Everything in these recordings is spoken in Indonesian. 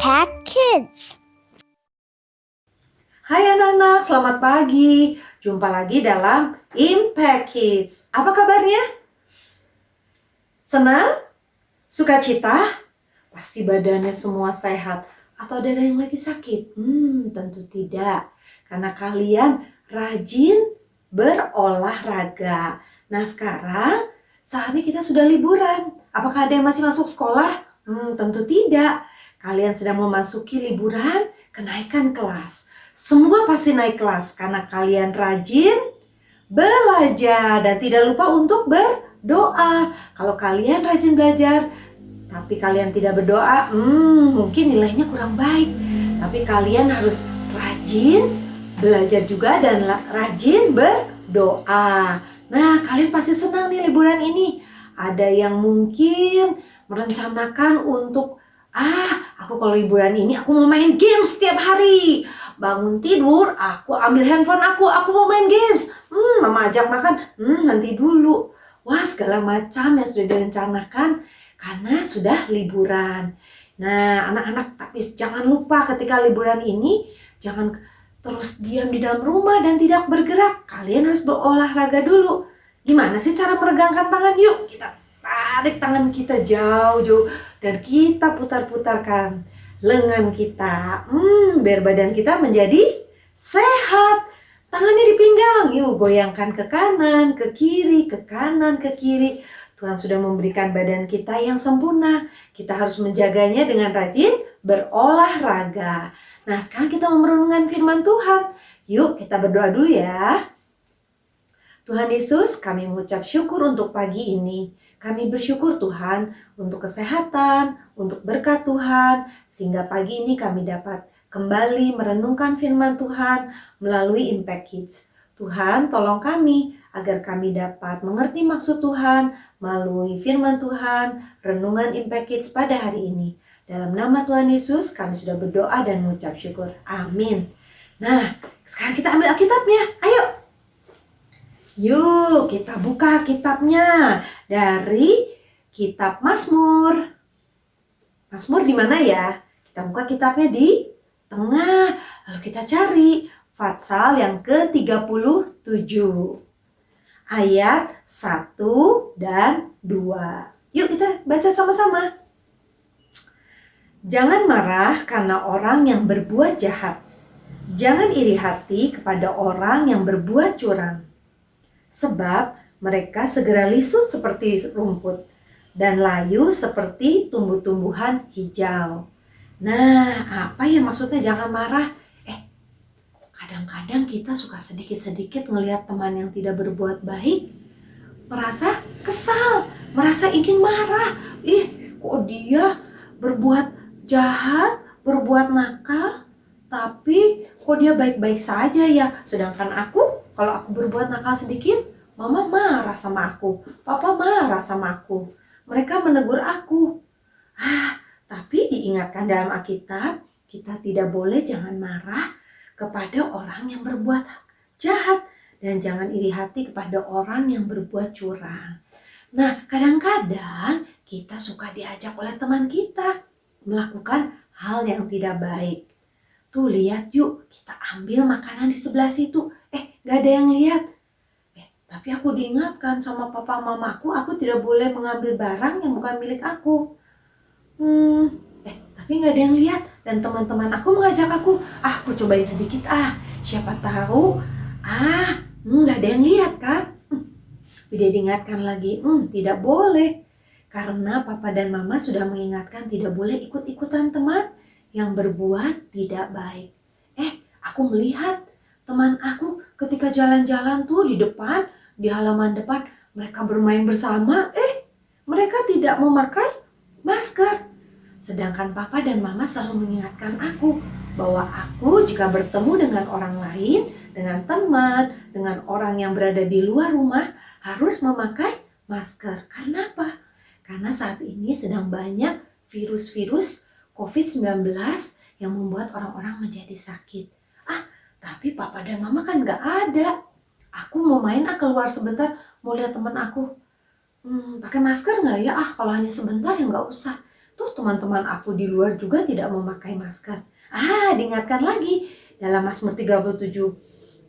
Impact Kids. Hai anak-anak, selamat pagi. Jumpa lagi dalam Impact Kids. Apa kabarnya? Senang? Sukacita? Pasti badannya semua sehat. Atau ada yang lagi sakit? Tentu tidak. Karena kalian rajin berolahraga. Nah sekarang saatnya kita sudah liburan. Apakah ada yang masih masuk sekolah? Tentu tidak. Kalian sedang memasuki liburan kenaikan kelas. Semua pasti naik kelas karena kalian rajin belajar dan tidak lupa untuk berdoa. Kalau kalian rajin belajar tapi kalian tidak berdoa, mungkin nilainya kurang baik. Tapi kalian harus rajin belajar juga dan rajin berdoa. Nah, kalian pasti senang nih liburan ini. Ada yang mungkin merencanakan untuk aku kalau liburan ini aku mau main games setiap hari. Bangun tidur, aku ambil handphone aku mau main games. Mama ajak makan, nanti dulu. Wah, segala macam yang sudah direncanakan karena sudah liburan. Nah, anak-anak tapi jangan lupa ketika liburan ini jangan terus diam di dalam rumah dan tidak bergerak. Kalian harus berolahraga dulu. Gimana sih cara meregangkan tangan? Yuk, kita tarik tangan kita jauh-jauh dan kita putar-putarkan lengan kita. Biar badan kita menjadi sehat. Tangannya di pinggang. Yuk, goyangkan ke kanan, ke kiri, ke kanan, ke kiri. Tuhan sudah memberikan badan kita yang sempurna. Kita harus menjaganya dengan rajin berolahraga. Nah, sekarang kita mau merenungkan firman Tuhan. Yuk, kita berdoa dulu ya. Tuhan Yesus, kami mengucap syukur untuk pagi ini. Kami bersyukur Tuhan untuk kesehatan, untuk berkat Tuhan, sehingga pagi ini kami dapat kembali merenungkan firman Tuhan melalui Impact Kids. Tuhan, tolong kami agar kami dapat mengerti maksud Tuhan melalui firman Tuhan, renungan Impact Kids pada hari ini. Dalam nama Tuhan Yesus, kami sudah berdoa dan mengucap syukur. Amin. Nah, sekarang kita ambil Alkitabnya. Ayo. Yuk, kita buka kitabnya dari kitab Mazmur. Mazmur di mana ya? Kita buka kitabnya di tengah. Lalu kita cari Fatsal yang ke-37. Ayat 1 dan 2. Yuk kita baca sama-sama. Jangan marah karena orang yang berbuat jahat. Jangan iri hati kepada orang yang berbuat curang. Sebab mereka segera lisut seperti rumput dan layu seperti tumbuh-tumbuhan hijau. Nah, apa ya maksudnya jangan marah? Kadang-kadang kita suka sedikit-sedikit ngelihat teman yang tidak berbuat baik, merasa kesal, merasa ingin marah. Kok dia berbuat jahat, berbuat nakal, tapi kok dia baik-baik saja ya. Sedangkan aku, kalau aku berbuat nakal sedikit, mama marah sama aku, papa marah sama aku. Mereka menegur aku. Tapi diingatkan dalam Alkitab, kita tidak boleh jangan marah kepada orang yang berbuat jahat. Dan jangan iri hati kepada orang yang berbuat curang. Nah, kadang-kadang kita suka diajak oleh teman kita melakukan hal yang tidak baik. Tuh lihat yuk, kita ambil makanan di sebelah situ. Gak ada yang lihat. Tapi aku diingatkan sama papa mamaku, aku tidak boleh mengambil barang yang bukan milik aku. Tapi gak ada yang lihat. Dan teman-teman aku mengajak aku cobain sedikit siapa tahu. Gak ada yang lihat kan. Dia diingatkan lagi, tidak boleh. Karena papa dan mama sudah mengingatkan tidak boleh ikut-ikutan teman yang berbuat tidak baik. Aku melihat teman aku ketika jalan-jalan tuh di depan, di halaman depan, mereka bermain bersama, mereka tidak memakai masker. Sedangkan papa dan mama selalu mengingatkan aku bahwa aku jika bertemu dengan orang lain, dengan teman, dengan orang yang berada di luar rumah, harus memakai masker. Karena apa? Karena saat ini sedang banyak virus-virus COVID-19 yang membuat orang-orang menjadi sakit. Tapi papa dan mama kan gak ada. Aku mau main keluar sebentar, mau lihat teman aku. Pakai masker gak ya? Kalau hanya sebentar ya gak usah. Tuh teman-teman aku di luar juga tidak memakai masker. Diingatkan lagi dalam Mazmur 37,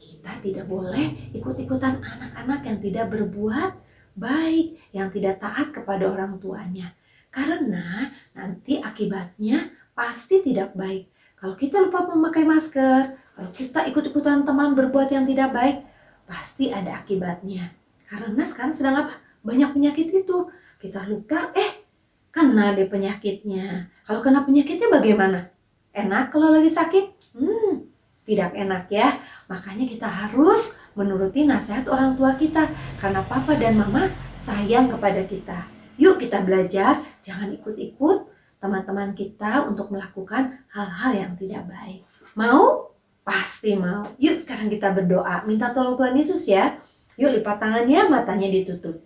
kita tidak boleh ikut-ikutan anak-anak yang tidak berbuat baik, yang tidak taat kepada orang tuanya. Karena nanti akibatnya pasti tidak baik. Kalau kita lupa memakai masker, kalau kita ikut-ikutan teman berbuat yang tidak baik, pasti ada akibatnya. Karena sekarang sedang apa? Banyak penyakit itu. Kita lupa, kena deh penyakitnya. Kalau kena penyakitnya bagaimana? Enak kalau lagi sakit? Tidak enak ya. Makanya kita harus menuruti nasihat orang tua kita. Karena papa dan mama sayang kepada kita. Yuk kita belajar, jangan ikut-ikut teman-teman kita untuk melakukan hal-hal yang tidak baik. Mau? Pasti mau. Yuk sekarang kita berdoa, minta tolong Tuhan Yesus ya. Yuk lipat tangannya, matanya ditutup.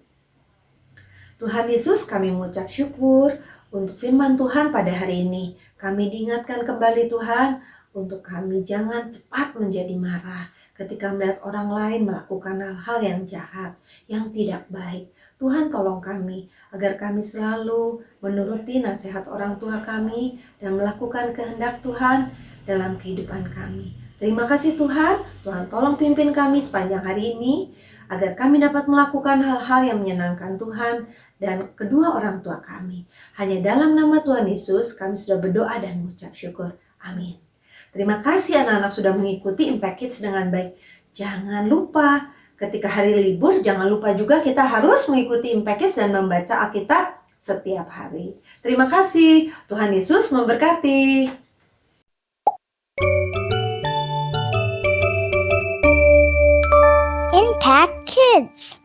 Tuhan Yesus, kami mengucap syukur untuk firman Tuhan pada hari ini. Kami diingatkan kembali Tuhan, untuk kami jangan cepat menjadi marah ketika melihat orang lain melakukan hal-hal yang jahat, yang tidak baik. Tuhan tolong kami agar kami selalu menuruti nasihat orang tua kami dan melakukan kehendak Tuhan dalam kehidupan kami. Terima kasih Tuhan, Tuhan tolong pimpin kami sepanjang hari ini agar kami dapat melakukan hal-hal yang menyenangkan Tuhan dan kedua orang tua kami. Hanya dalam nama Tuhan Yesus kami sudah berdoa dan mengucap syukur. Amin. Terima kasih anak-anak sudah mengikuti Impact Kids dengan baik. Jangan lupa ketika hari libur, jangan lupa juga kita harus mengikuti Impact Kids dan membaca Alkitab setiap hari. Terima kasih. Tuhan Yesus memberkati. Impact Kids.